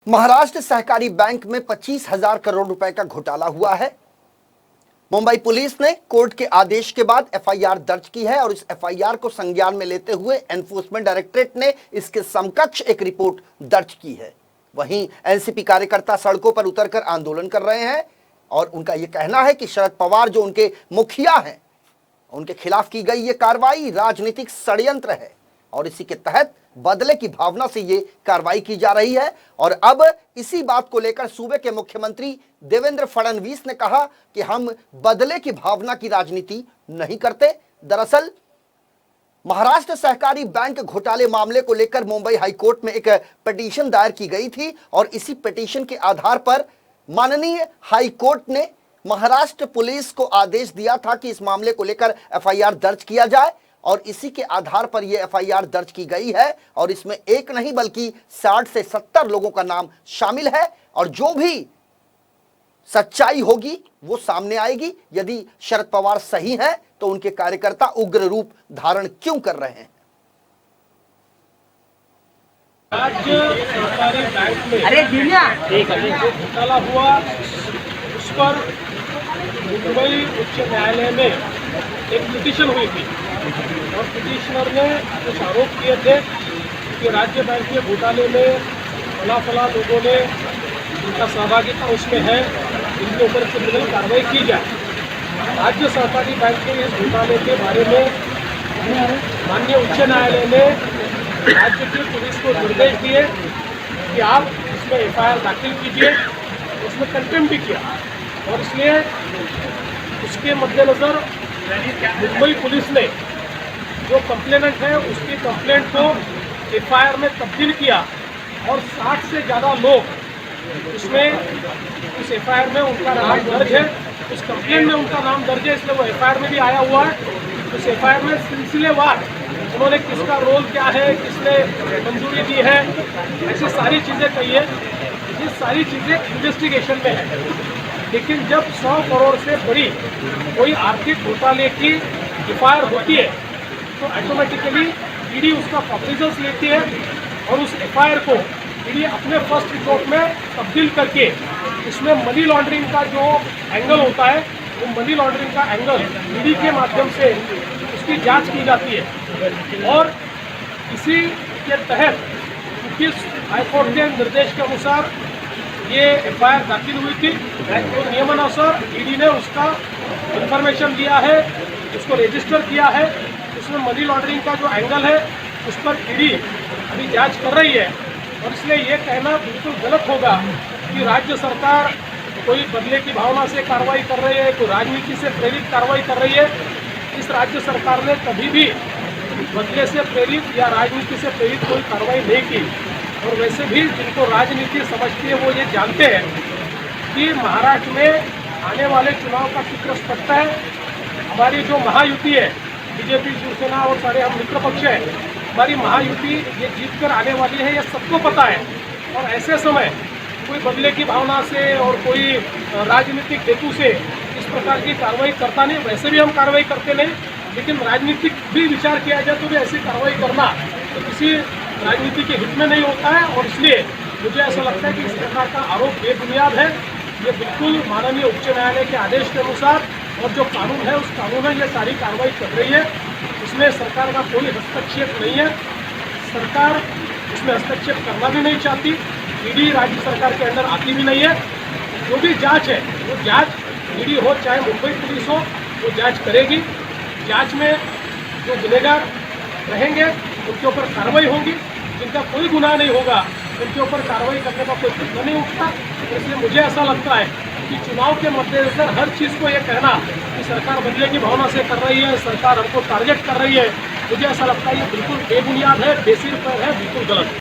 महाराष्ट्र सहकारी बैंक में 25,000 करोड़ रुपए का घोटाला हुआ है। मुंबई पुलिस ने कोर्ट के आदेश के बाद एफआईआर दर्ज की है और इस एफआईआर को संज्ञान में लेते हुए एनफोर्समेंट डायरेक्टरेट ने इसके समकक्ष एक रिपोर्ट दर्ज की है। वहीं एनसीपी कार्यकर्ता सड़कों पर उतरकर आंदोलन कर रहे हैं और उनका यह कहना है कि शरद पवार जो उनके मुखिया हैं, उनके खिलाफ की गई यह कार्रवाई राजनीतिक षड्यंत्र है और इसी के तहत बदले की भावना से ये कार्रवाई की जा रही है। और अब इसी बात को लेकर सूबे के मुख्यमंत्री देवेंद्र फडणवीस ने कहा कि हम बदले की भावना की राजनीति नहीं करते। दरअसल महाराष्ट्र सहकारी बैंक घोटाले मामले को लेकर मुंबई हाईकोर्ट में एक पिटीशन दायर की गई थी और इसी पिटीशन के आधार पर माननीय हाईकोर्ट ने महाराष्ट्र पुलिस को आदेश दिया था कि इस मामले को लेकर एफआईआर दर्ज किया जाए और इसी के आधार पर यह एफआईआर दर्ज की गई है और इसमें एक नहीं बल्कि 60 से 70 लोगों का नाम शामिल है और जो भी सच्चाई होगी वो सामने आएगी। यदि शरद पवार सही हैं तो उनके कार्यकर्ता उग्र रूप धारण क्यों कर रहे हैं। घोटाला हुआ उस पर मुंबई उच्च न्यायालय में एक पिटीशन हुई थी और पिटीशनर ने कुछ आरोप किए थे कि राज्य बैंक के घोटाले में फला लोगों ने जिनका सहभागिता उसमें है इनके ऊपर क्रिमिनल कार्रवाई की जाए। राज्य सहकारी बैंक के इस घोटाले के बारे में माननीय उच्च न्यायालय ने राज्य की पुलिस को निर्देश दिए कि आप इसमें एफआईआर दाखिल कीजिए। उसमें कंटेम्प्ट भी किया और इसलिए उसके मद्देनज़र मुंबई पुलिस ने जो कंप्लेनेंट है उसकी कंप्लेंट को एफआईआर में तब्दील किया और 60 से ज़्यादा लोग उसमें उस एफआईआर में उनका नाम दर्ज है, उस कंप्लेंट में उनका नाम दर्ज है, इसलिए वो एफआईआर में भी आया हुआ है। उस एफआईआर में सिलसिलेवार उन्होंने किसका रोल क्या है, किसने मंजूरी दी है, ऐसी सारी चीज़ें कही है। ये सारी चीज़ें इन्वेस्टिगेशन में है। लेकिन जब 100 करोड़ से बड़ी कोई आर्थिक घोटाले की एफआईआर होती है तो ऑटोमेटिकली ईडी उसका कॉग्निजेंस लेती है और उस एफआईआर को ईडी अपने फर्स्ट रिपोर्ट में तब्दील करके उसमें मनी लॉन्ड्रिंग का जो एंगल होता है वो मनी लॉन्ड्रिंग का एंगल ईडी के माध्यम से उसकी जांच की जाती है और इसी के तहत हाईकोर्ट के निर्देश के अनुसार ये एफआईआर दाखिल हुई थी। तो नियमानुसार ईडी ने उसका इंफॉर्मेशन दिया है, उसको रजिस्टर किया है। उसमें मनी लॉन्ड्रिंग का जो एंगल है उस पर ईडी अभी जांच कर रही है और इसलिए ये कहना बिल्कुल गलत होगा कि राज्य सरकार कोई बदले की भावना से कार्रवाई कर रही है, कोई राजनीति से प्रेरित कार्रवाई कर रही है। इस राज्य सरकार ने कभी भी बदले से प्रेरित या राजनीति से प्रेरित कोई कार्रवाई नहीं की और वैसे भी जिनको राजनीति समझती है वो ये जानते हैं कि महाराष्ट्र में आने वाले चुनाव का चित्र स्पष्ट है। हमारी जो महायुति है, बीजेपी, शिवसेना और सारे हम मित्र पक्ष हैं, हमारी महायुति ये जीत कर आने वाली है, ये सबको पता है। और ऐसे समय कोई बदले की भावना से और कोई राजनीतिक हेतु से इस प्रकार की कार्रवाई करता नहीं। वैसे भी हम कार्रवाई करते नहीं, लेकिन राजनीतिक भी विचार किया जाए तो भी ऐसी कार्रवाई करना तो किसी राजनीति के हित में नहीं होता है और इसलिए मुझे ऐसा लगता है कि इस प्रकार का आरोप बेबुनियाद है। ये बिल्कुल माननीय उच्च न्यायालय के आदेश के अनुसार और जो कानून है उस कानून में ये सारी कार्रवाई कर रही है। इसमें सरकार का कोई हस्तक्षेप नहीं है, सरकार इसमें हस्तक्षेप करना भी नहीं चाहती। ईडी राज्य सरकार के अंदर आती भी नहीं है। जो भी जांच है वो जांच ईडी हो चाहे मुंबई पुलिस हो वो जांच करेगी। जांच में जो गुनहगार रहेंगे उनके ऊपर कार्रवाई होगी, जिनका कोई गुनाह नहीं होगा उनके ऊपर कार्रवाई करने का कोई प्रश्न नहीं उठता। इसलिए मुझे ऐसा लगता है कि चुनाव के मद्देनजर हर चीज़ को ये कहना कि सरकार बदले की भावना से कर रही है, सरकार हमको टारगेट कर रही है, मुझे ऐसा लगता है ये बिल्कुल बेबुनियाद है, बेसिर पर है, बिल्कुल गलत है।